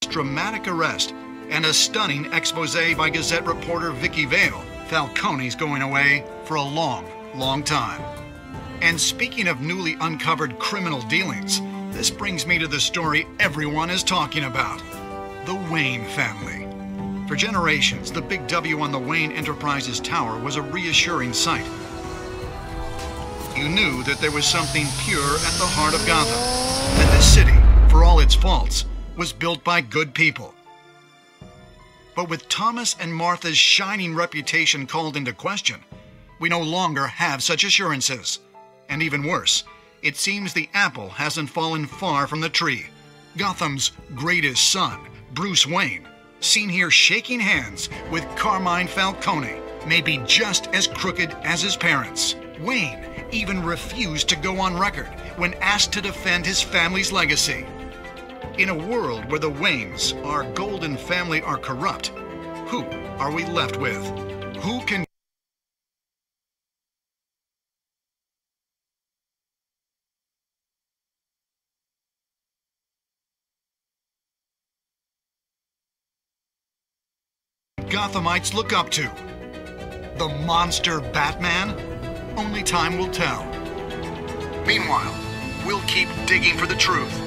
dramatic arrest and a stunning exposé by Gazette reporter Vicky Vale, Falcone's going away for a long, long time. And speaking of newly uncovered criminal dealings, this brings me to the story everyone is talking about: the Wayne family. For generations, the big W on the Wayne Enterprises tower was a reassuring sight. You knew that there was something pure at the heart of Gotham, that this city, for all its faults, was built by good people. But with Thomas and Martha's shining reputation called into question, we no longer have such assurances. And even worse, it seems the apple hasn't fallen far from the tree. Gotham's greatest son, Bruce Wayne, seen here shaking hands with Carmine Falcone, may be just as crooked as his parents. Wayne even refused to go on record when asked to defend his family's legacy. In a world where the Waynes, our golden family, are corrupt, who are we left with? Who can Gothamites look up to? The monster Batman? Only time will tell. Meanwhile, we'll keep digging for the truth.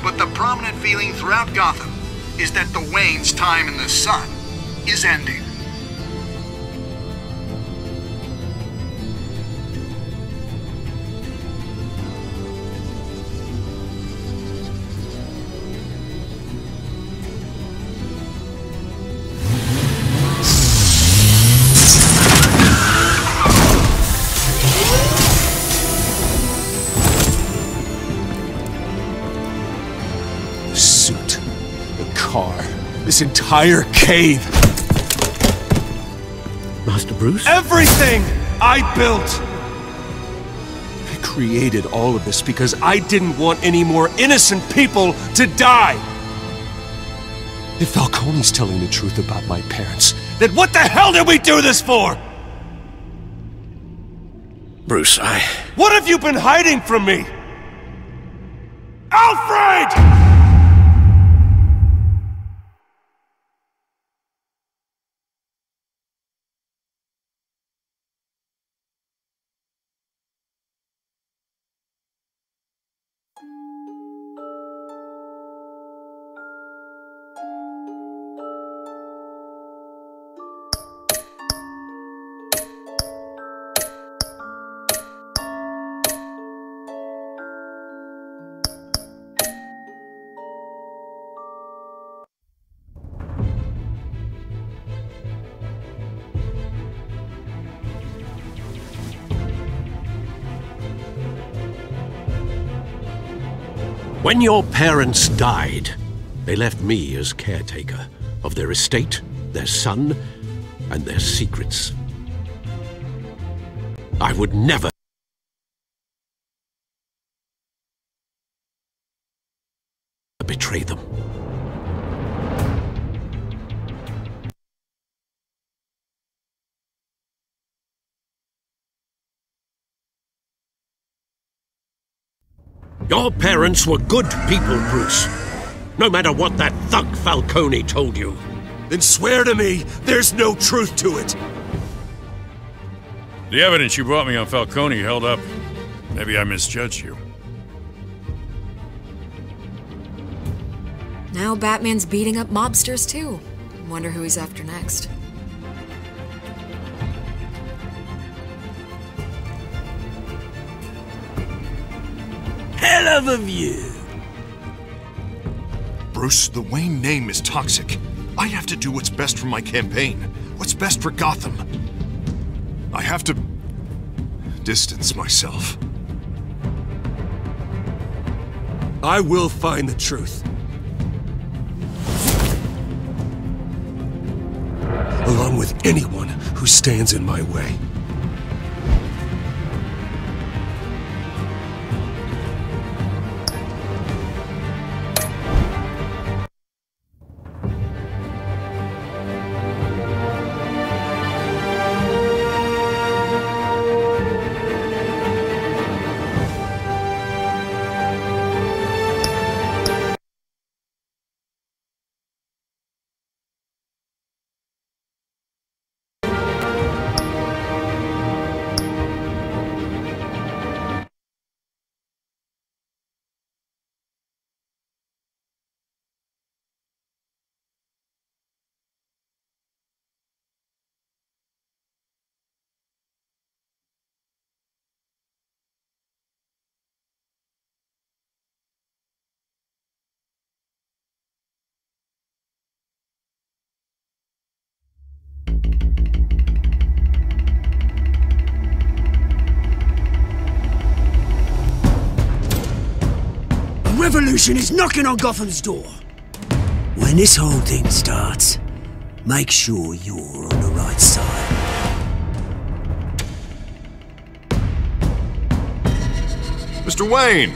But the prominent feeling throughout Gotham is that the Waynes' time in the sun is ending. This entire cave. Master Bruce? Everything I built! I created all of this because I didn't want any more innocent people to die! If Falcone's telling the truth about my parents, then what the hell did we do this for? Bruce, What have you been hiding from me? Alfred! When your parents died, they left me as caretaker of their estate, their son, and their secrets. I would never betray them. Your parents were good people, Bruce. No matter what that thug Falcone told you. Then swear to me there's no truth to it. The evidence you brought me on Falcone held up. Maybe I misjudged you. Now Batman's beating up mobsters too. Wonder who he's after next. Hell of a view. Bruce, the Wayne name is toxic. I have to do what's best for my campaign. What's best for Gotham. I have to distance myself. I will find the truth. Along with anyone who stands in my way. revolution is knocking on Gotham's door. When this whole thing starts, make sure you're on the right side. Mr. Wayne,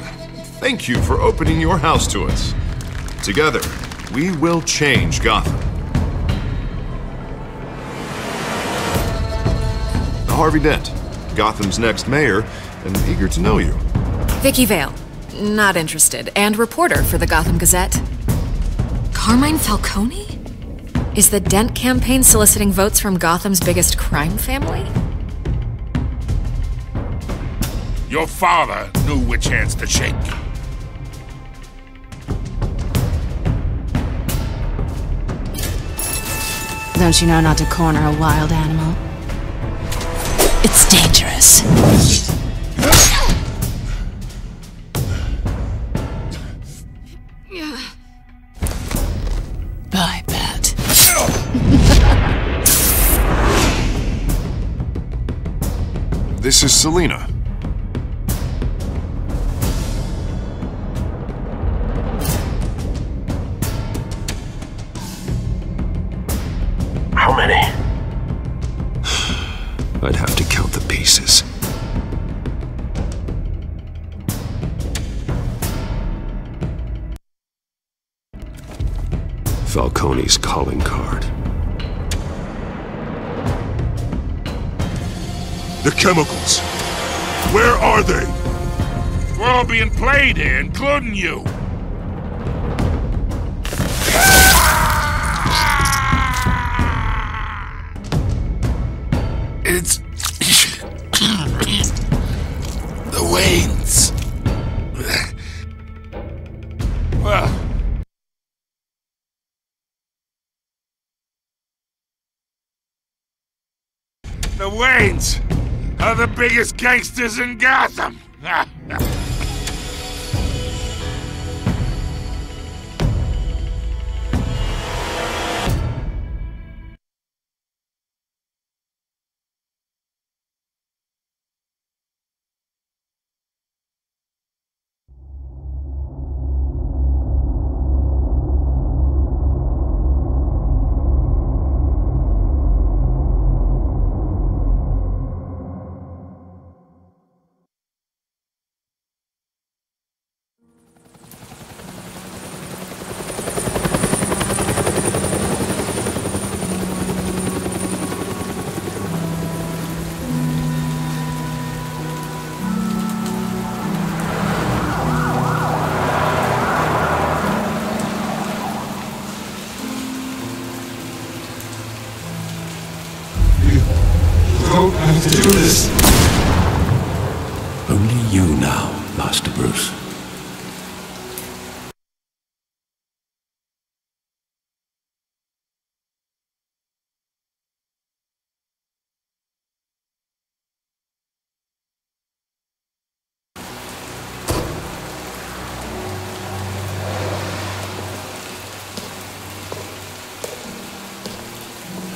thank you for opening your house to us. Together, we will change Gotham. Harvey Dent, Gotham's next mayor, and eager to know you. Vicky Vale, not interested, and reporter for the Gotham Gazette. Carmine Falcone? Is the Dent campaign soliciting votes from Gotham's biggest crime family? Your father knew which hands to shake. Don't you know not to corner a wild animal? It's dangerous. Bye, Bat. This is Selina. How many? I'd have to count the pieces. Falcone's calling card. The chemicals. Where are they? We're all being played here, including you. It's... the Waynes. Well... the Waynes are the biggest gangsters in Gotham. Don't have to do this. Only you now, Master Bruce.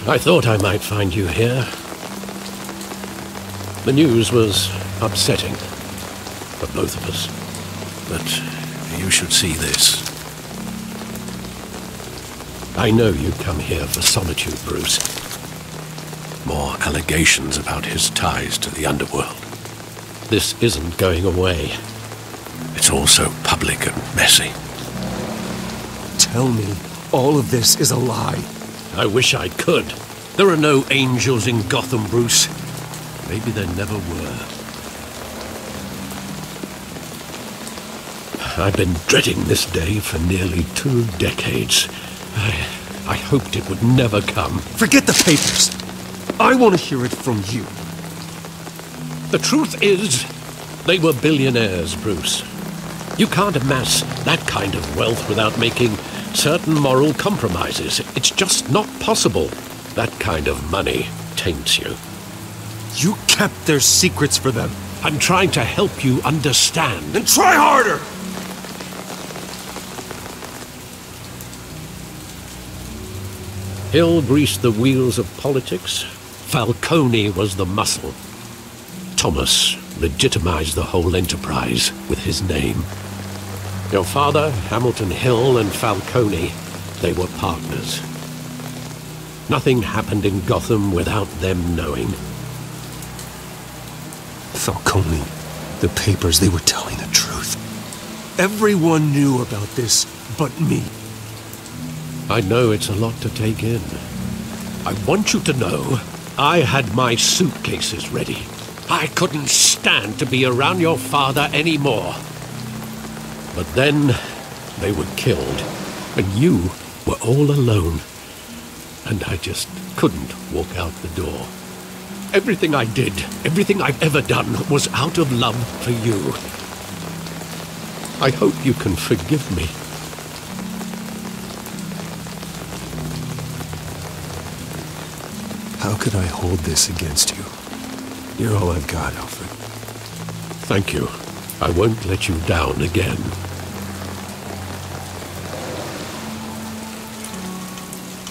I thought I might find you here. The news was upsetting for both of us. But you should see this. I know you come here for solitude, Bruce. More allegations about his ties to the underworld. This isn't going away. It's all so public and messy. Tell me all of this is a lie. I wish I could. There are no angels in Gotham, Bruce. Maybe there never were. I've been dreading this day for nearly 2 decades. I hoped it would never come. Forget the papers. I want to hear it from you. The truth is, they were billionaires, Bruce. You can't amass that kind of wealth without making certain moral compromises. It's just not possible. That kind of money taints you. You kept their secrets for them. I'm trying to help you understand. Then try harder! Hill greased the wheels of politics. Falcone was the muscle. Thomas legitimized the whole enterprise with his name. Your father, Hamilton Hill, and Falcone, they were partners. Nothing happened in Gotham without them knowing. Falcone, the papers, they were telling the truth. Everyone knew about this but me. I know it's a lot to take in. I want you to know I had my suitcases ready. I couldn't stand to be around your father anymore. But then they were killed, and you were all alone. And I just couldn't walk out the door. Everything I did, everything I've ever done, was out of love for you. I hope you can forgive me. How could I hold this against you? You're all I've got, Alfred. Thank you. I won't let you down again.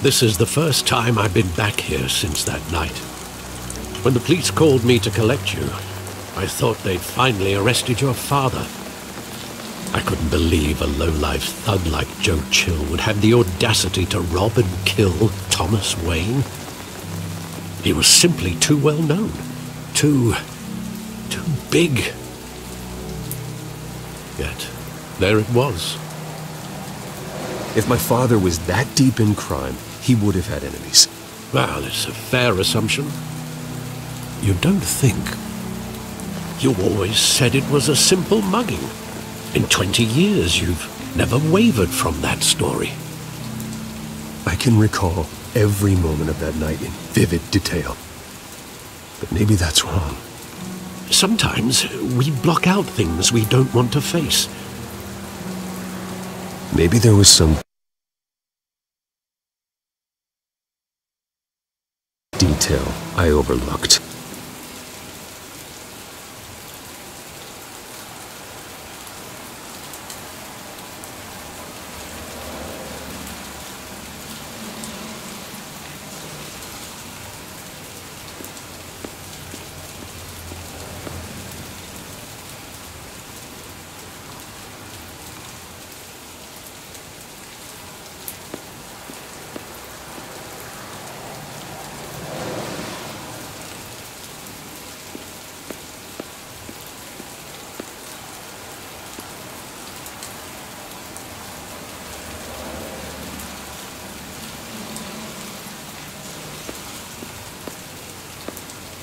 This is the first time I've been back here since that night. When the police called me to collect you, I thought they'd finally arrested your father. I couldn't believe a low-life thug like Joe Chill would have the audacity to rob and kill Thomas Wayne. He was simply too well known. Too big. Yet, there it was. If my father was that deep in crime, he would have had enemies. Well, it's a fair assumption. You don't think. You always said it was a simple mugging. In 20 years, you've never wavered from that story. I can recall every moment of that night in vivid detail. But maybe that's wrong. Sometimes we block out things we don't want to face. Maybe there was some detail I overlooked.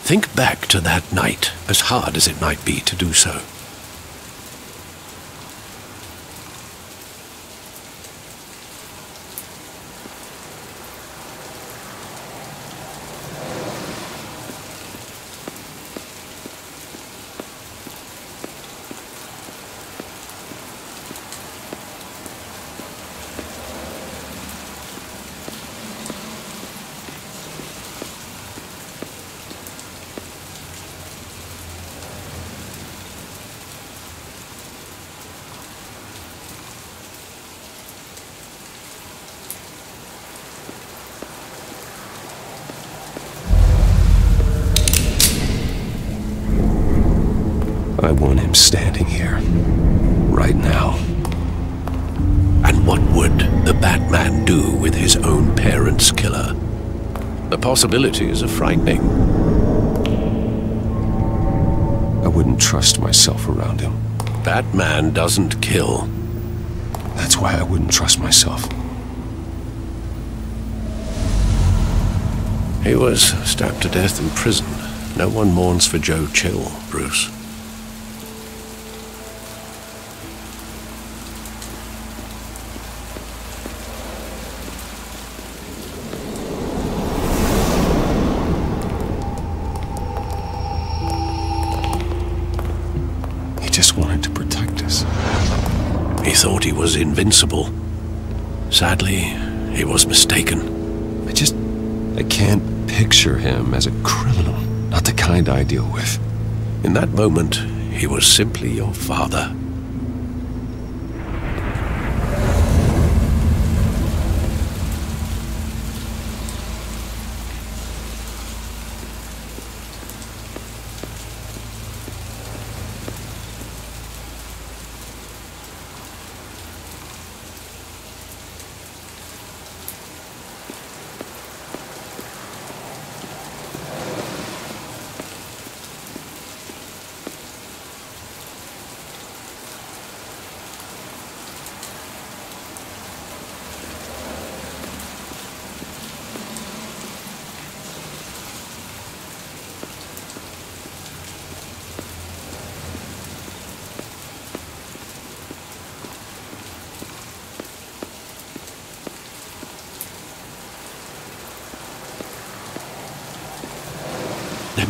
Think back to that night, as hard as it might be to do so. I want him standing here, right now. And what would the Batman do with his own parents' killer? The possibilities are frightening. I wouldn't trust myself around him. Batman doesn't kill. That's why I wouldn't trust myself. He was stabbed to death in prison. No one mourns for Joe Chill, Bruce. He just wanted to protect us. He thought he was invincible. Sadly, he was mistaken. I can't picture him as a criminal. Not the kind I deal with. In that moment, he was simply your father.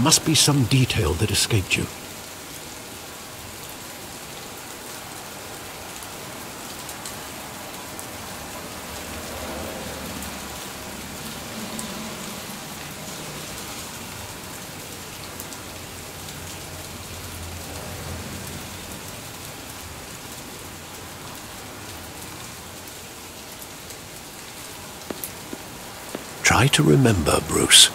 must be some detail that escaped you. Try to remember, Bruce.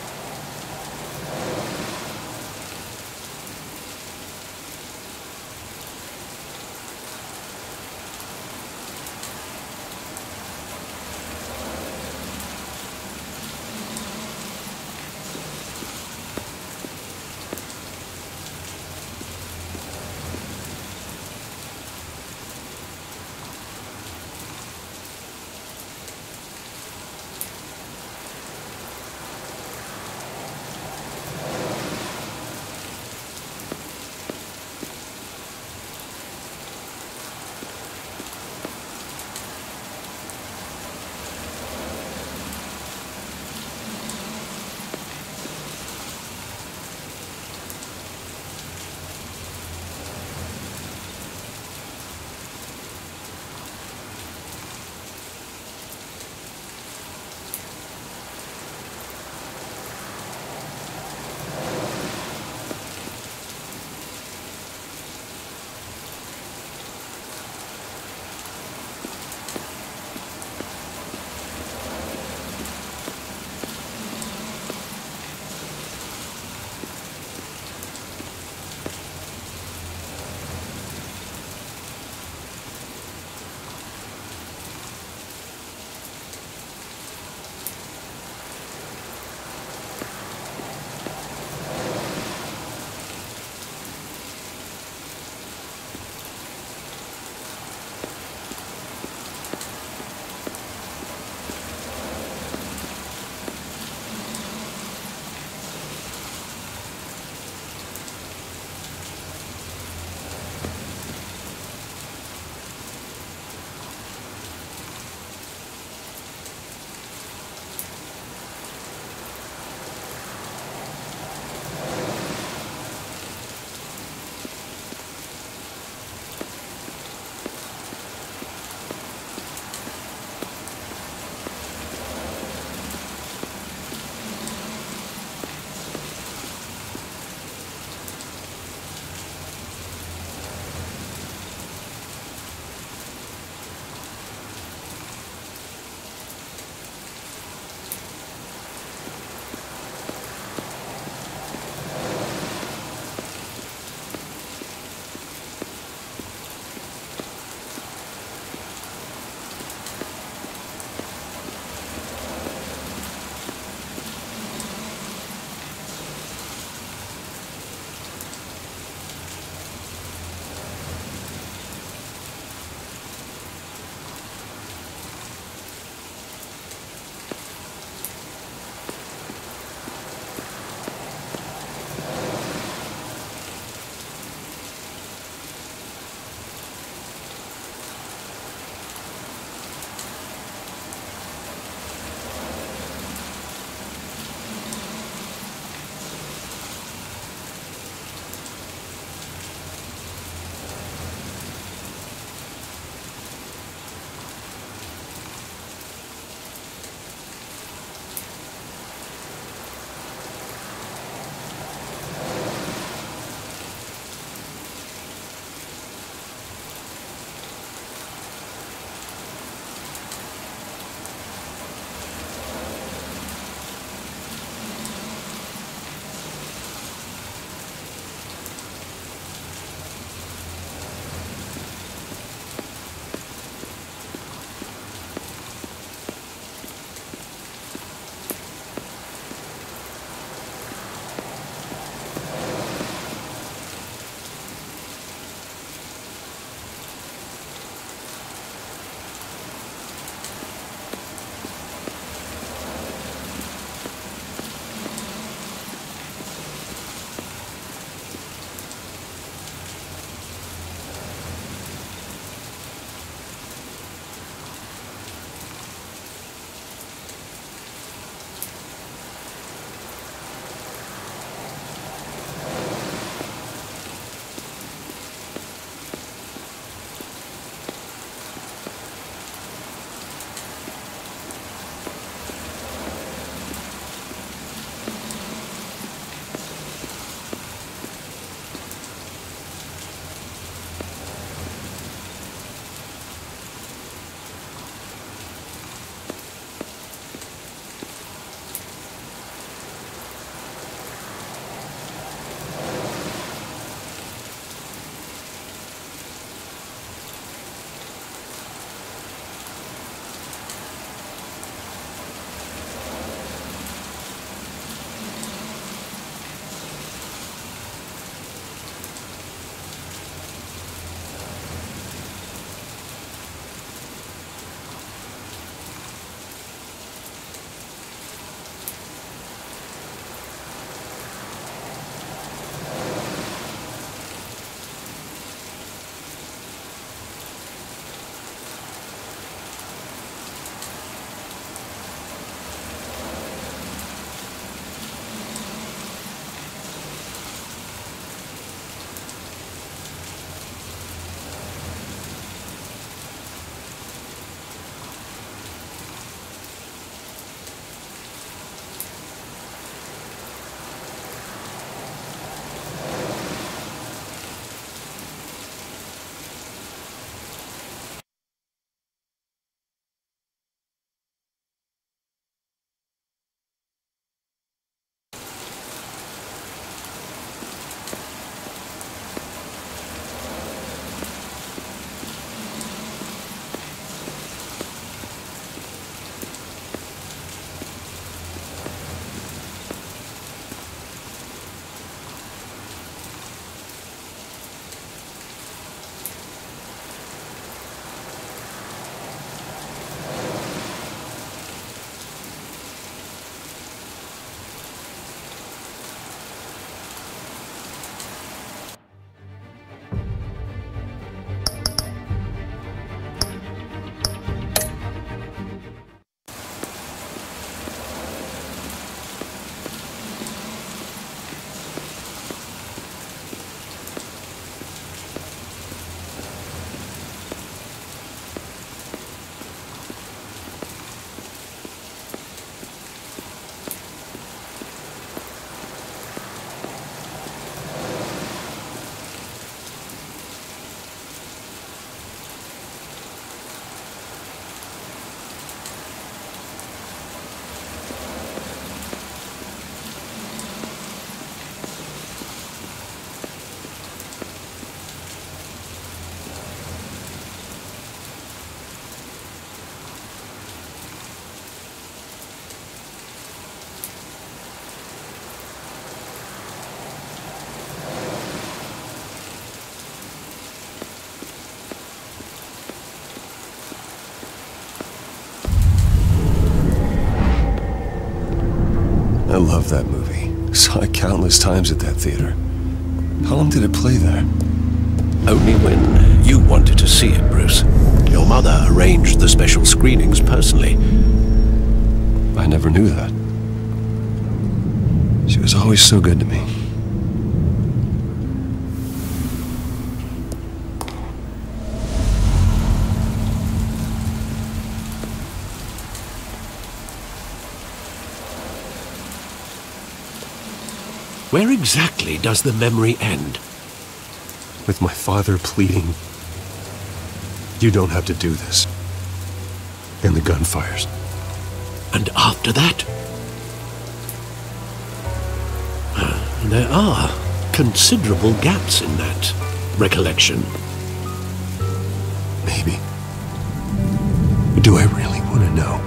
love that movie. Saw it countless times at that theater. How long did it play there? Only when you wanted to see it, Bruce. Your mother arranged the special screenings personally. I never knew that. She was always so good to me. Where exactly does the memory end? With my father pleading, "You don't have to do this." And the gunfires. And after that? There are considerable gaps in that recollection. Maybe. But do I really want to know?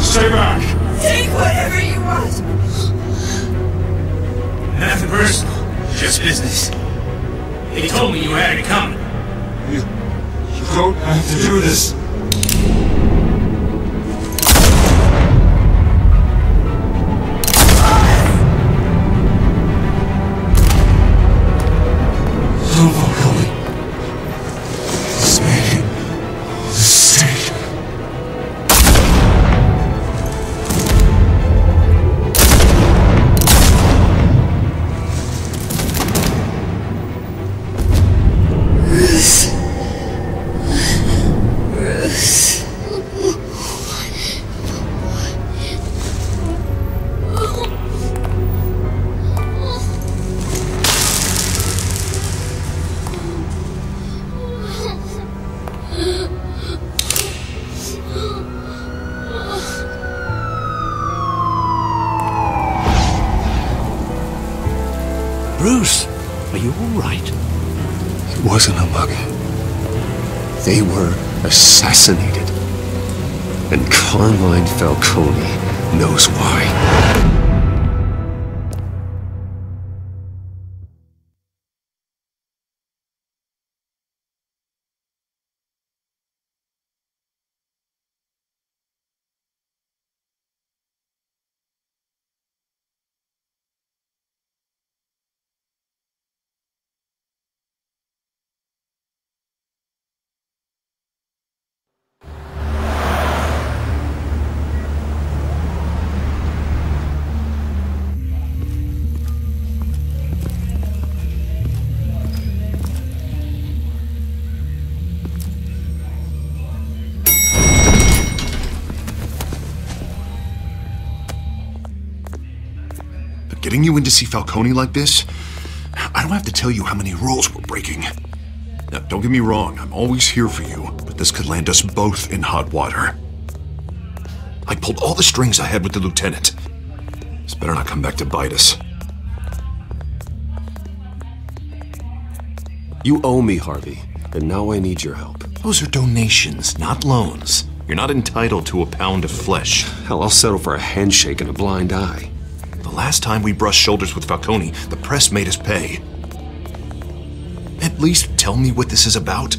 Stay back! Take whatever you want! Nothing personal, just business. They told me you had it coming. You don't have to do this. Bruce, are you all right? It wasn't a mug. They were assassinated. And Carmine Falcone knows why. Getting you in to see Falcone like this, I don't have to tell you how many rules we're breaking. Now, don't get me wrong, I'm always here for you, but this could land us both in hot water. I pulled all the strings I had with the lieutenant. This better not come back to bite us. You owe me, Harvey, and now I need your help. Those are donations, not loans. You're not entitled to a pound of flesh. Hell, I'll settle for a handshake and a blind eye. The last time we brushed shoulders with Falcone, the press made us pay. At least tell me what this is about.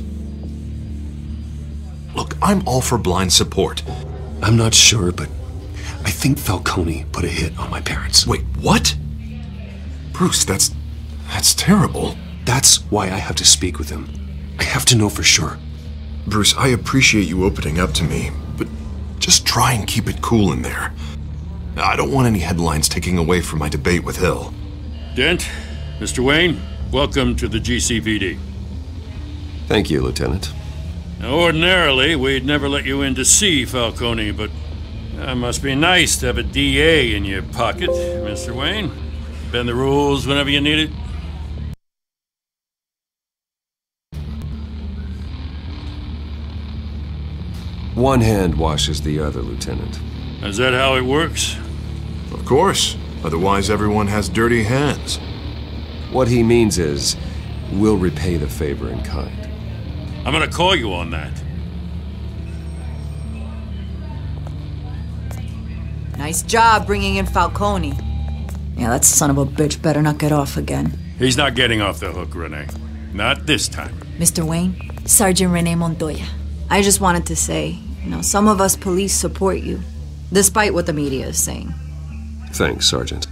Look, I'm all for blind support. I'm not sure, but I think Falcone put a hit on my parents. Wait, what? Bruce, that's terrible. That's why I have to speak with him. I have to know for sure. Bruce, I appreciate you opening up to me, but just try and keep it cool in there. I don't want any headlines taking away from my debate with Hill. Dent, Mr. Wayne, welcome to the GCPD. Thank you, Lieutenant. Now, ordinarily, we'd never let you in to see Falcone, but it must be nice to have a DA in your pocket, Mr. Wayne. Bend the rules whenever you need it. One hand washes the other, Lieutenant. Is that how it works? Of course. Otherwise, everyone has dirty hands. What he means is, we'll repay the favor in kind. I'm gonna call you on that. Nice job bringing in Falcone. Yeah, that son of a bitch better not get off again. He's not getting off the hook, Renee. Not this time. Mr. Wayne, Sergeant Renee Montoya. I just wanted to say, some of us police support you, despite what the media is saying. Thanks, Sergeant.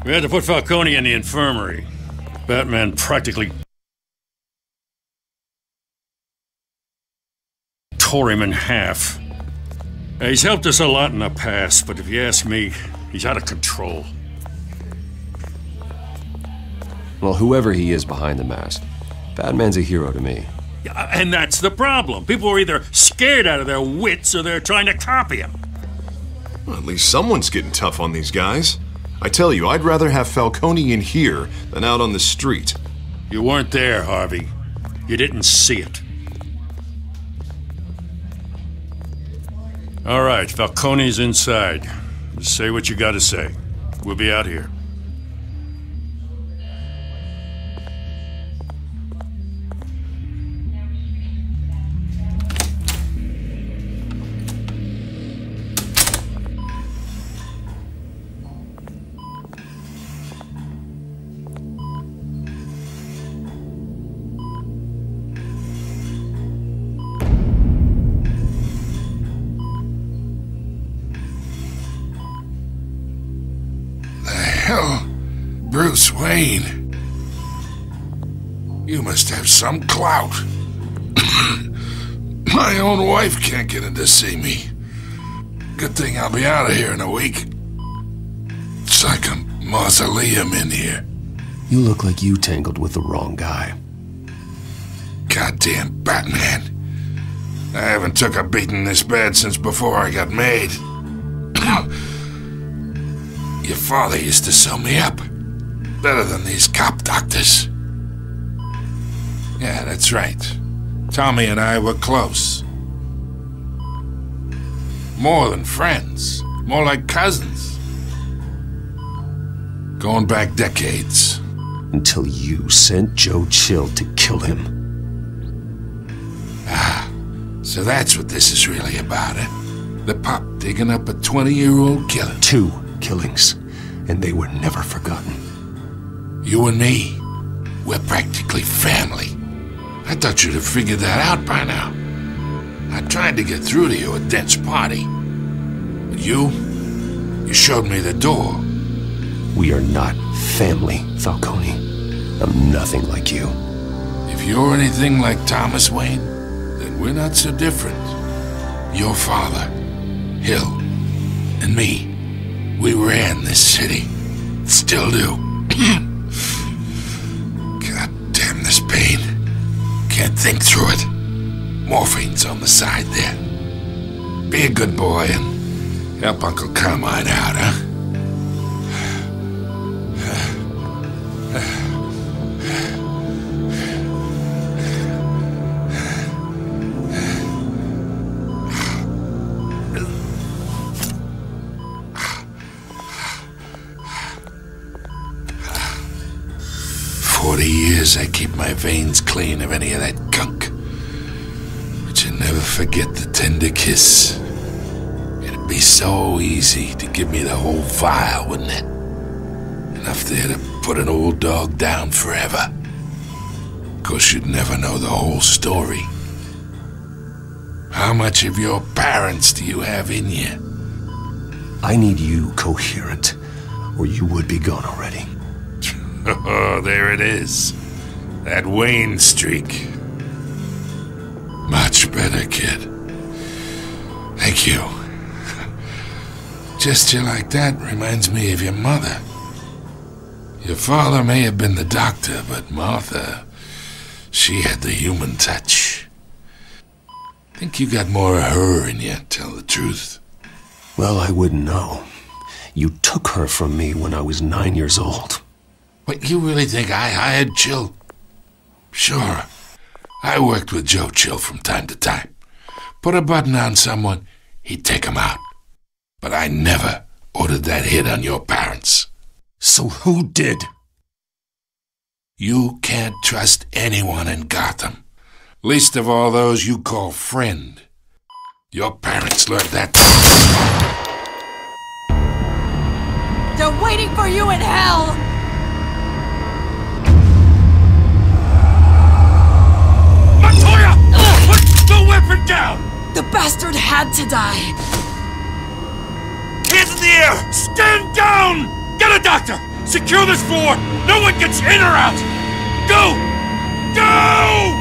We had to put Falcone in the infirmary. Batman practically tore him in half. He's helped us a lot in the past, but if you ask me, he's out of control. Well, whoever he is behind the mask, Batman's a hero to me. Yeah, and that's the problem. People are either scared out of their wits or they're trying to copy him. Well, at least someone's getting tough on these guys. I tell you, I'd rather have Falcone in here than out on the street. You weren't there, Harvey. You didn't see it. All right, Falcone's inside. Just say what you gotta say. We'll be out here. Bruce Wayne. You must have some clout. My own wife can't get in to see me. Good thing I'll be out of here in a week. It's like a mausoleum in here. You look like you tangled with the wrong guy. Goddamn Batman. I haven't took a beating this bad since before I got made. Your father used to sew me up. Better than these cop doctors. Yeah, that's right. Tommy and I were close. More than friends. More like cousins. Going back decades. Until you sent Joe Chill to kill him. Ah, so that's what this is really about, eh? The pup digging up a 20-year-old killer. 2 killings, and they were never forgotten. You and me, we're practically family. I thought you'd have figured that out by now. I tried to get through to you at Dent's party. But you showed me the door. We are not family, Falcone. I'm nothing like you. If you're anything like Thomas Wayne, then we're not so different. Your father, Hill, and me, we ran this city. Still do. God damn this pain. Can't think through it. Morphine's on the side there. Be a good boy and help Uncle Carmine out, huh? 40 years I keep my veins clean of any of that gunk. But you never forget the tender kiss. It'd be so easy to give me the whole vial, wouldn't it? Enough there to put an old dog down forever. 'Course you'd never know the whole story. How much of your parents do you have in you? I need you coherent, or you would be gone already. Oh, there it is. That Wayne streak. Much better, kid. Thank you. Gesture like that reminds me of your mother. Your father may have been the doctor, but Martha, she had the human touch. Think you got more of her in you, tell the truth. Well, I wouldn't know. You took her from me when I was 9 years old. What, you really think I hired Chill? Sure. I worked with Joe Chill from time to time. Put a button on someone, he'd take him out. But I never ordered that hit on your parents. So who did? You can't trust anyone in Gotham. Least of all those you call friend. Your parents learned that. They're waiting for you in hell! Montoya! Put the weapon down! The bastard had to die! Hands in the air! Stand down! Get a doctor! Secure this floor! No one gets in or out! Go! Go!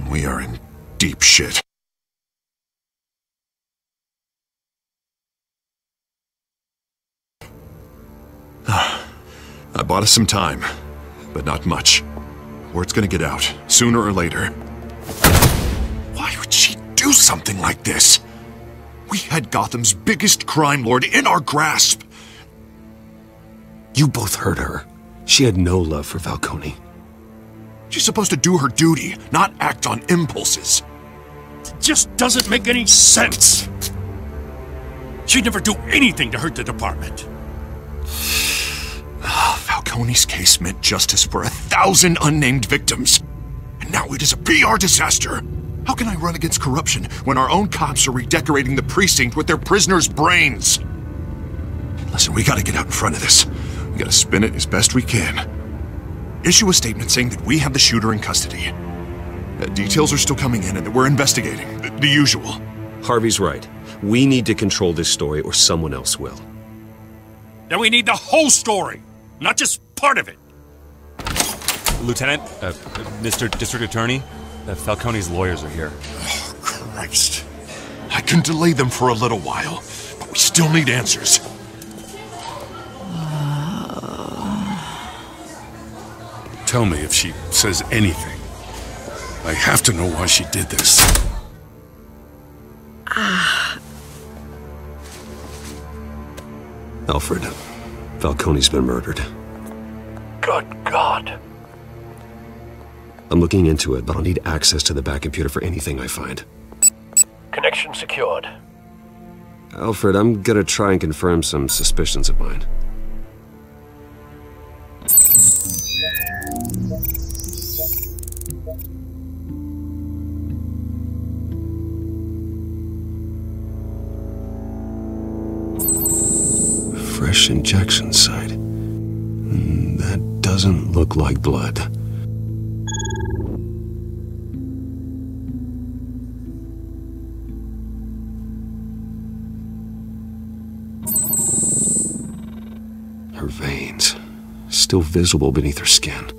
We are in deep shit. I bought us some time, but not much. Word's gonna get out, sooner or later. Why would she do something like this? We had Gotham's biggest crime lord in our grasp. You both hurt her. She had no love for Falcone. She's supposed to do her duty, not act on impulses. It just doesn't make any sense. She'd never do anything to hurt the department. Falcone's case meant justice for 1,000 unnamed victims. And now it is a PR disaster. How can I run against corruption when our own cops are redecorating the precinct with their prisoners' brains? Listen, we gotta get out in front of this. We gotta spin it as best we can. Issue a statement saying that we have the shooter in custody. Details are still coming in and that we're investigating. The usual. Harvey's right. We need to control this story or someone else will. Then we need the whole story, not just part of it. Lieutenant, Mr. District Attorney, Falcone's lawyers are here. Oh, Christ. I can delay them for a little while, but we still need answers. Tell me if she says anything. I have to know why she did this. Alfred, Falcone's been murdered. Good God. I'm looking into it, but I'll need access to the back computer for anything I find. Connection secured. Alfred, I'm gonna try and confirm some suspicions of mine. Fresh injection site. That doesn't look like blood. Her veins, still visible beneath her skin.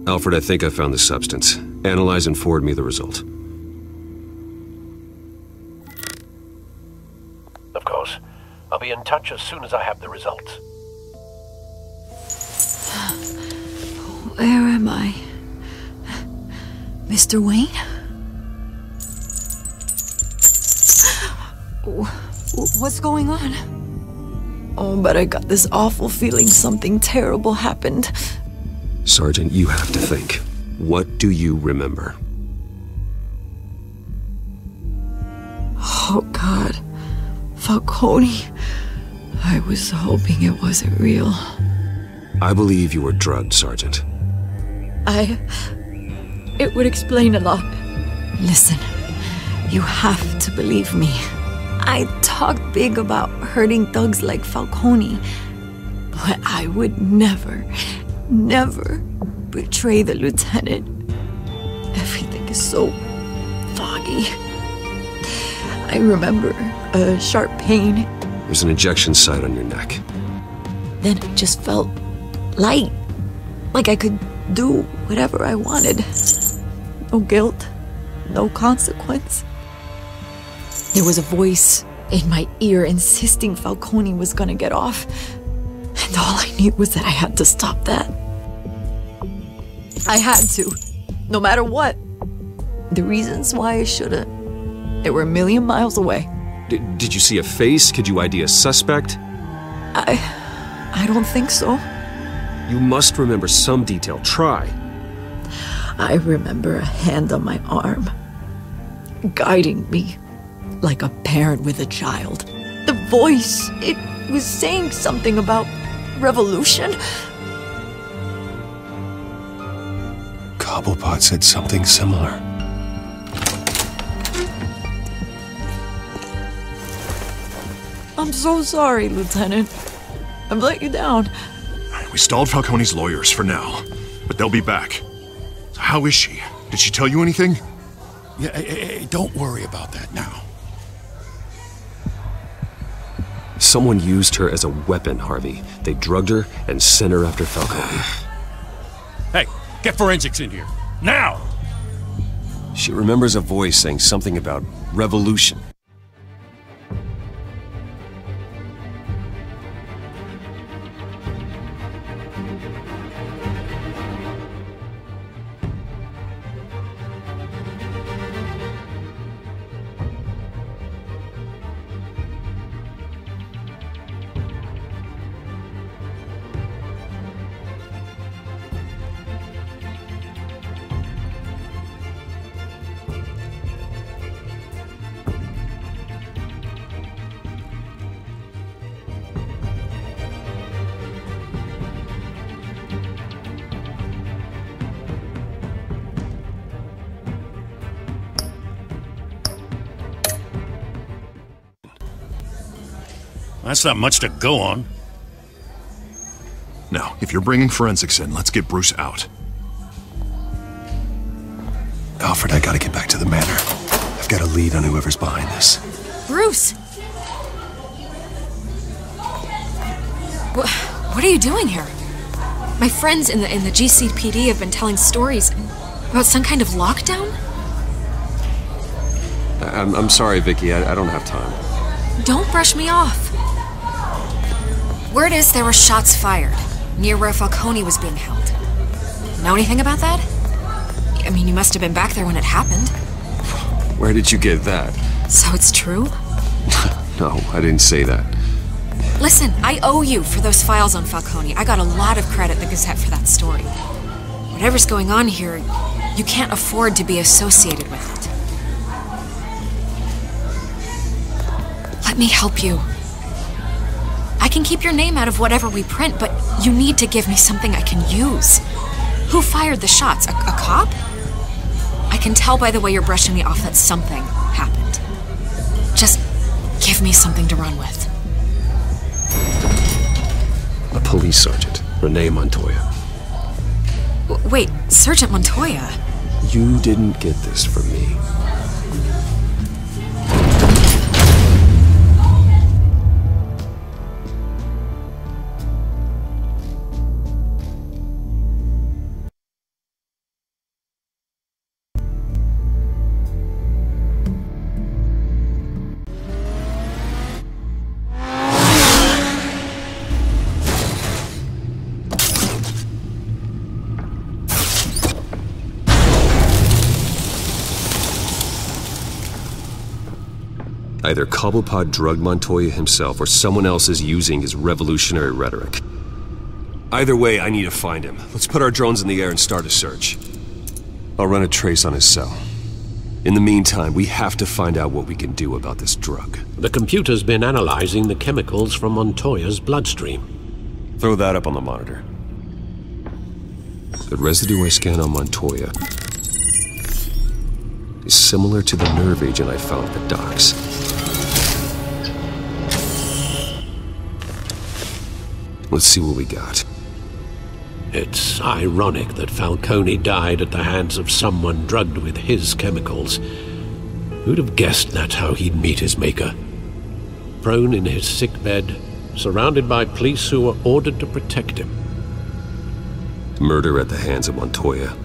Alfred, I think I found the substance. Analyze and forward me the result. Of course. I'll be in touch as soon as I have the results. Where am I? Mr. Wayne? What's going on? Oh, but I got this awful feeling something terrible happened. Sergeant, you have to think. What do you remember? Oh, God. Falcone. I was hoping it wasn't real. I believe you were drugged, Sergeant. It would explain a lot. Listen, you have to believe me. I talked big about hurting thugs like Falcone, but I would never betray the lieutenant. Everything is so foggy. I remember a sharp pain. There's an injection site on your neck. Then I just felt light, like I could do whatever I wanted. No guilt, no consequence. There was a voice in my ear insisting Falcone was gonna get off. And all I knew was that I had to stop that. I had to, no matter what. The reasons why I shouldn't, they were a million miles away. Did you see a face? Could you ID a suspect? I don't think so. You must remember some detail. Try. I remember a hand on my arm, guiding me like a parent with a child. The voice, it was saying something about revolution. Cobblepot said something similar. I'm so sorry, Lieutenant. I've let you down. We stalled Falcone's lawyers for now, but they'll be back. So how is she? Did she tell you anything? Yeah, hey, don't worry about that now. Someone used her as a weapon, Harvey. They drugged her and sent her after Falcone. Hey, get forensics in here. Now! She remembers a voice saying something about revolution. That's not much to go on. Now, if you're bringing forensics in, let's get Bruce out. Alfred, I gotta get back to the manor. I've got a lead on whoever's behind this. Bruce! What are you doing here? My friends in the GCPD have been telling stories about some kind of lockdown? I'm sorry, Vicky. I don't have time. Don't brush me off. Word is there were shots fired near where Falcone was being held. Know anything about that? I mean, you must have been back there when it happened. Where did you get that? So it's true? No, I didn't say that. Listen, I owe you for those files on Falcone. I got a lot of credit at the Gazette for that story. Whatever's going on here, you can't afford to be associated with it. Let me help you. I can keep your name out of whatever we print, but you need to give me something I can use. Who fired the shots? A cop? I can tell by the way you're brushing me off that something happened. Just give me something to run with. A police sergeant, Renee Montoya. Wait, Sergeant Montoya? You didn't get this from me. Either Cobblepot drugged Montoya himself or someone else is using his revolutionary rhetoric. Either way, I need to find him. Let's put our drones in the air and start a search. I'll run a trace on his cell. In the meantime, we have to find out what we can do about this drug. The computer's been analyzing the chemicals from Montoya's bloodstream. Throw that up on the monitor. The residue I scan on Montoya is similar to the nerve agent I found at the docks. Let's see what we got. It's ironic that Falcone died at the hands of someone drugged with his chemicals. Who'd have guessed that's how he'd meet his maker? Prone in his sickbed, surrounded by police who were ordered to protect him. Murder at the hands of Montoya.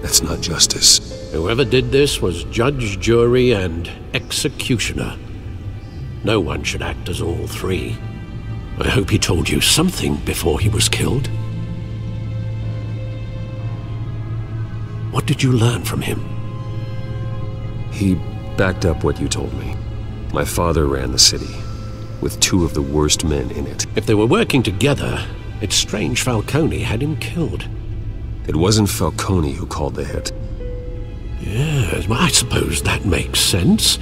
That's not justice. Whoever did this was judge, jury, and executioner. No one should act as all three. I hope he told you something before he was killed. What did you learn from him? He backed up what you told me. My father ran the city, with two of the worst men in it. If they were working together, it's strange Falcone had him killed. It wasn't Falcone who called the hit. Yes, well, I suppose that makes sense.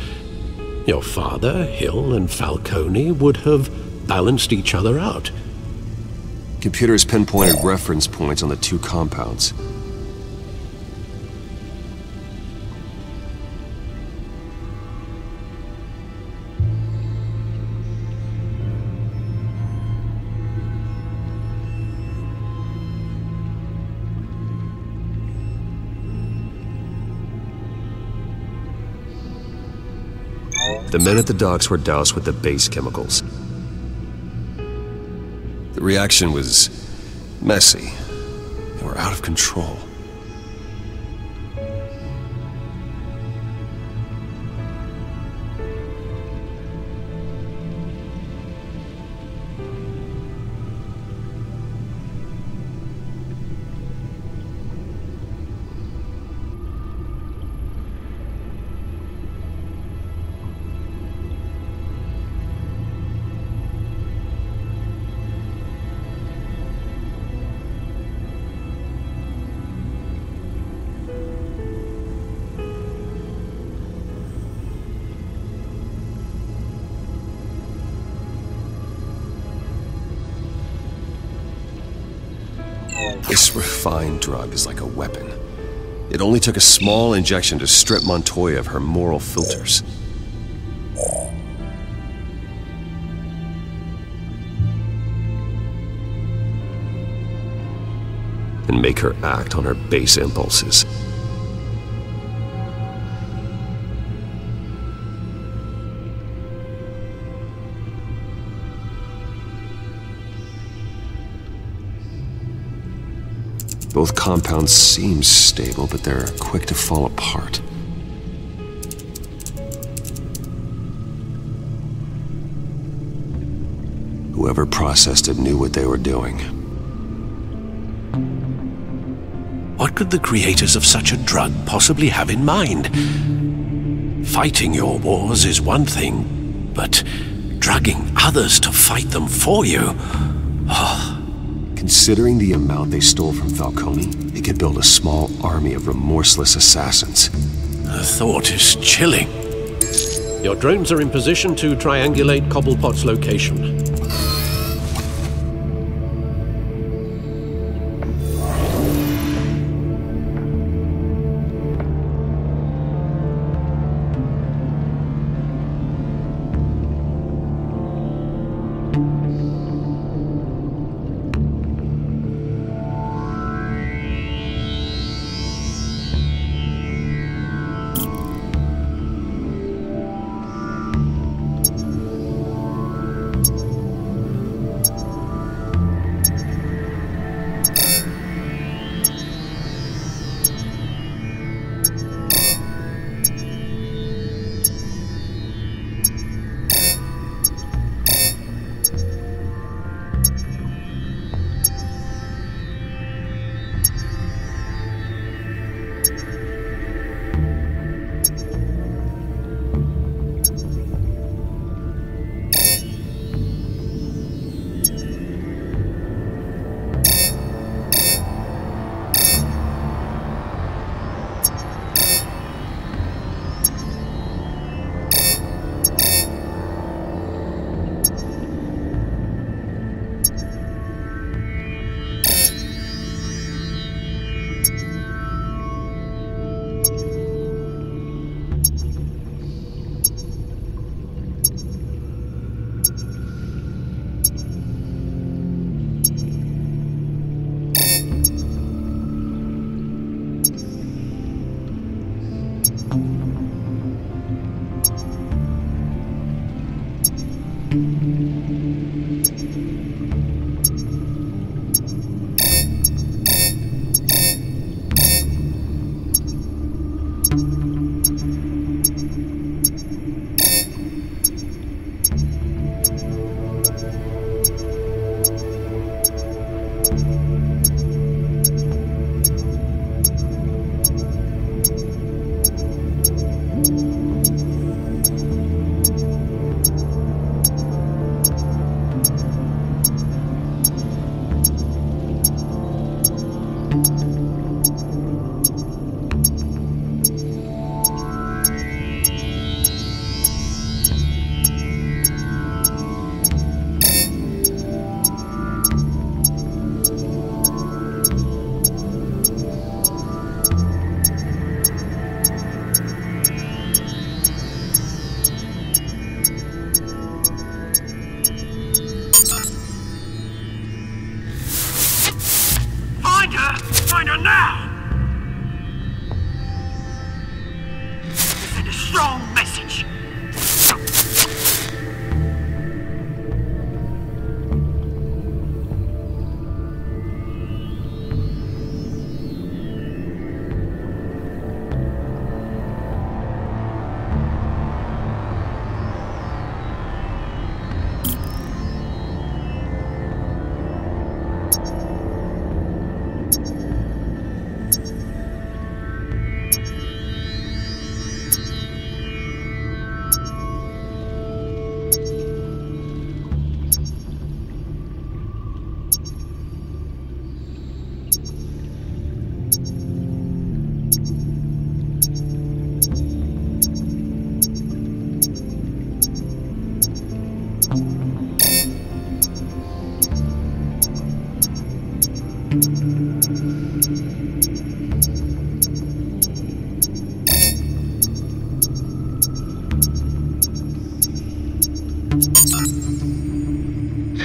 Your father, Hill, and Falcone would have balanced each other out. Computers pinpointed reference points on the two compounds. The men at the docks were doused with the base chemicals. The reaction was messy. They were out of control. This refined drug is like a weapon. It only took a small injection to strip Montoya of her moral filters. And make her act on her base impulses. Both compounds seem stable, but they're quick to fall apart. Whoever processed it knew what they were doing. What could the creators of such a drug possibly have in mind? Fighting your wars is one thing, but drugging others to fight them for you? Oh. Considering the amount they stole from Falcone, they could build a small army of remorseless assassins. The thought is chilling. Your drones are in position to triangulate Cobblepot's location. Find her now! Send a strong message.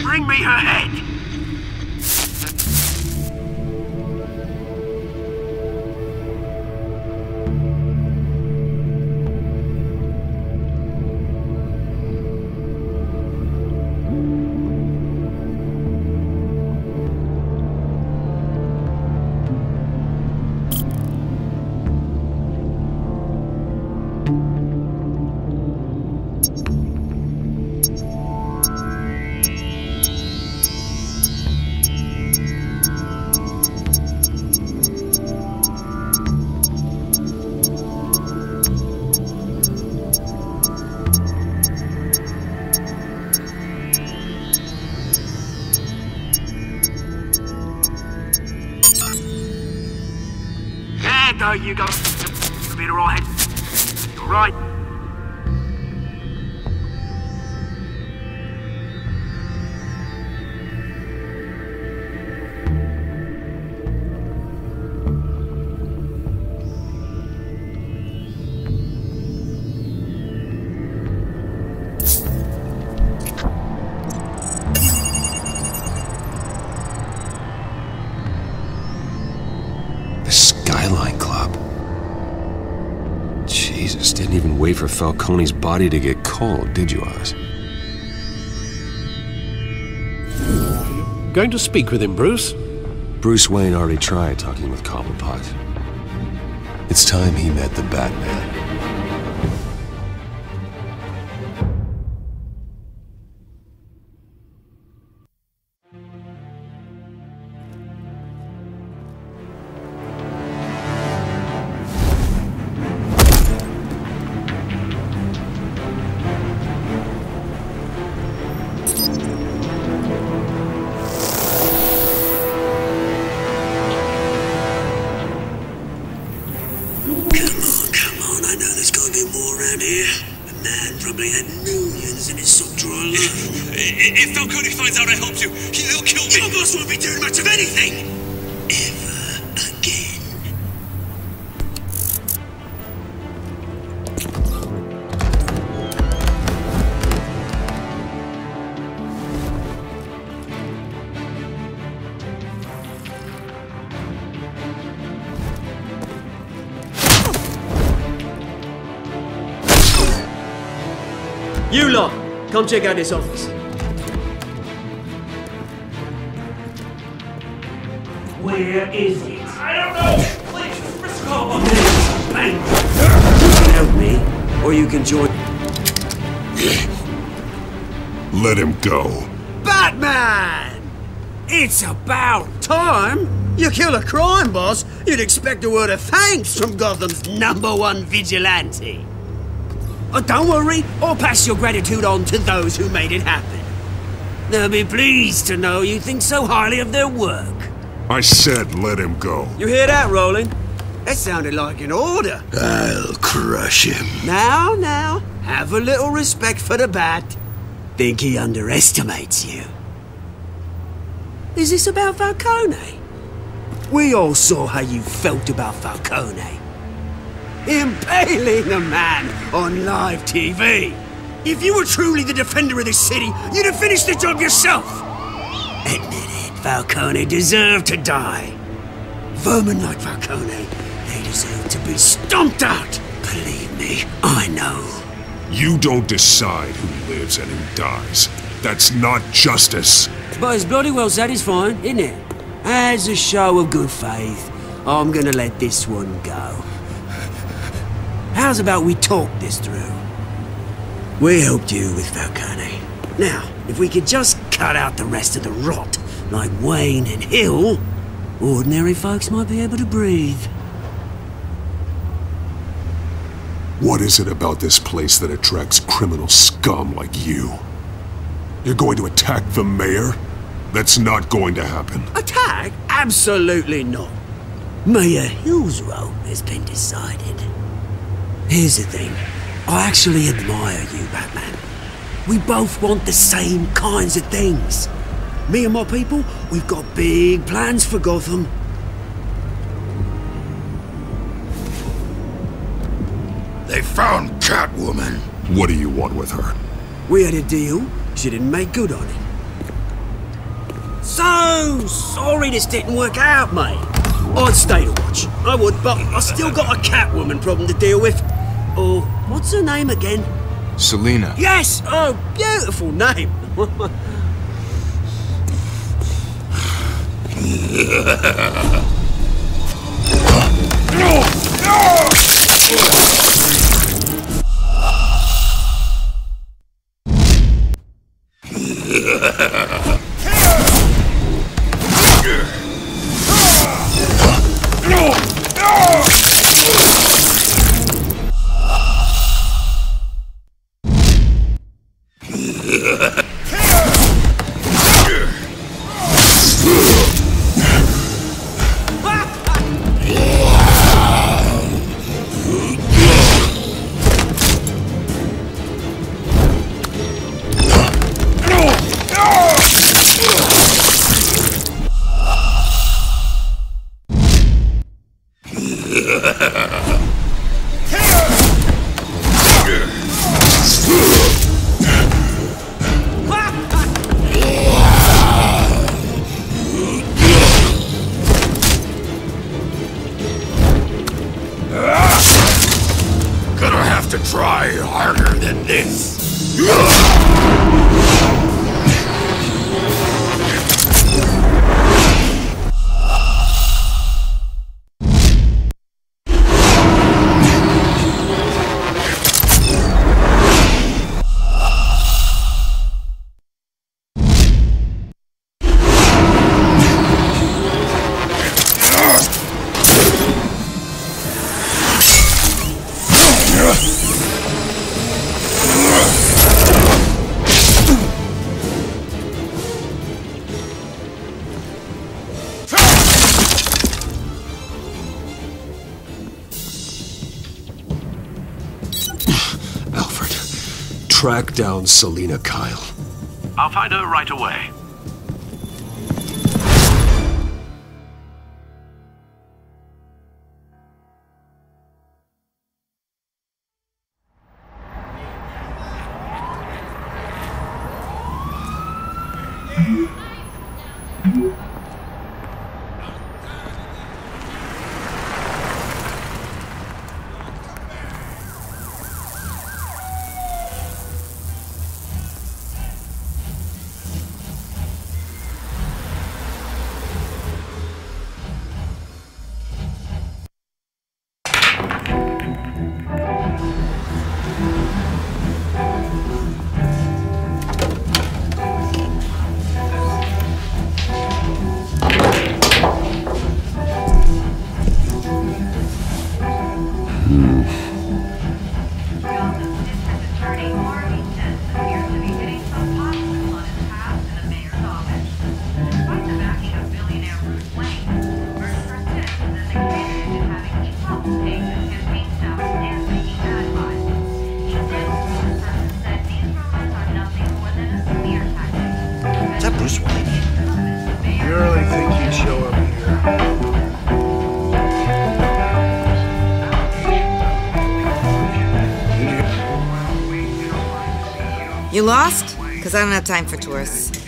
Bring me her head! There you go. You'll be alright. You're right. Jesus, didn't even wait for Falcone's body to get cold, did you, Oz? Going to speak with him, Bruce? Bruce Wayne already tried talking with Cobblepot. It's time he met the Batman. probably had millions in his sock drawer alone. If Falcone finds out I helped you, he'll kill me. Your boss won't be doing much of anything! Ever again. You lot, come check out this office. Where is it? I don't know! Please, Mr. Caldwell! Bang! You can help me, or you can join... Let him go. Batman! It's about time! You kill a crime boss, you'd expect a word of thanks from Gotham's #1 vigilante. Oh, don't worry, I'll pass your gratitude on to those who made it happen. They'll be pleased to know you think so highly of their work. I said let him go. You hear that, Roland? That sounded like an order. I'll crush him. Now, have a little respect for the Bat. Think he underestimates you. Is this about Falcone? We all saw how you felt about Falcone. Impaling a man on live TV. If you were truly the defender of this city, you'd have finished the job yourself. Admit it, Falcone deserved to die. Vermin like Falcone, they deserve to be stomped out. Believe me, I know. You don't decide who lives and who dies. That's not justice. But it's bloody well satisfying, isn't it? As a show of good faith, I'm gonna let this one go. How's about we talk this through? We helped you with Falcone. Now, if we could just cut out the rest of the rot, like Wayne and Hill, ordinary folks might be able to breathe. What is it about this place that attracts criminal scum like you? You're going to attack the mayor? That's not going to happen. Attack? Absolutely not. Mayor Hill's role has been decided. Here's the thing. I actually admire you, Batman. We both want the same kinds of things. Me and my people, we've got big plans for Gotham. They found Catwoman. What do you want with her? We had a deal. She didn't make good on it. So sorry this didn't work out, mate. I'd stay to watch. I would, but I still got a Catwoman problem to deal with. Oh, what's her name again? Selina. Yes! Oh, beautiful name. Gonna have to try harder than this. track down Selina Kyle. I'll find her right away. You lost? Because I don't have time for tourists.